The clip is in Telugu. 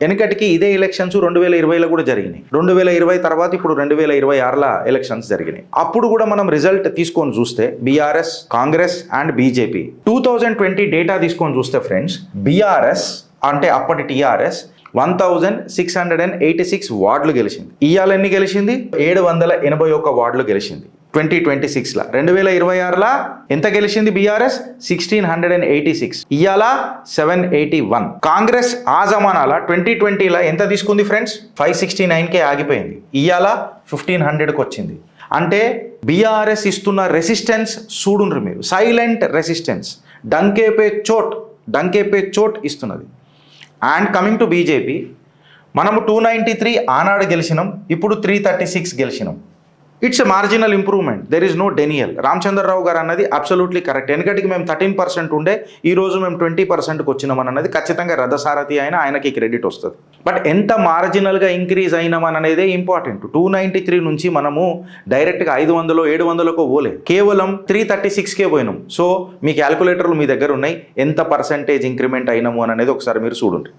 వెనకటికి ఇదే ఎలక్షన్స్ 2020లో కూడా జరిగినాయి. 2020 తర్వాత ఇప్పుడు 2026ల ఎలక్షన్స్ జరిగినాయి. అప్పుడు కూడా మనం రిజల్ట్ తీసుకొని చూస్తే BRS, Congress and BJP 2020 data తీసుకొని చూస్తే ఫ్రెండ్స్, బీఆర్ఎస్ అంటే అప్పటి టీఆర్ఎస్ 1686 వార్డులు గెలిచింది. ఇవాళ ఎన్ని గెలిచింది? 781 వార్డులు గెలిచింది 2026లా. 2026లా ఎంత గెలిచింది బీఆర్ఎస్? 1686. ఇవాళ 781. కాంగ్రెస్ ఆ జమానాల 2020లా ఎంత తీసుకుంది ఫ్రెండ్స్? 569కే ఆగిపోయింది. ఇవాళ 1500కి వచ్చింది. అంటే బీఆర్ఎస్ ఇస్తున్న రెసిస్టెన్స్ చూడుండ్రు మీరు, సైలెంట్ రెసిస్టెన్స్, డంకేపే చోట్ ఇస్తున్నది. అండ్ కమింగ్ టు బీజేపీ, మనము 293 ఆనాడు గెలిచినాం, ఇప్పుడు 336 గెలిచినాం. It's a marginal improvement, there is no denial. Ramachandra Rao గారు అన్నది అబ్సల్యూట్లీ కరెక్ట్. వెనకటికి మేము 13% ఉండే, ఈ రోజు మేము 20%కి వచ్చినామని అన్నది ఖచ్చితంగా రథసారథి అయినా ఆయనకి క్రెడిట్ వస్తుంది. బట్ ఎంత మార్జినల్గా ఇంక్రీజ్ అయినామని అనేదే ఇంపార్టెంట్. 293 నుంచి మనము డైరెక్ట్గా 500 700కో పోలే, కేవలం 336కే పోయినాం. సో మీ క్యాల్కులేటర్లు మీ దగ్గర ఉన్నాయి, ఎంత పర్సంటేజ్ ఇంక్రిమెంట్ అయినాము అని అనేది ఒకసారి మీరు చూడండి.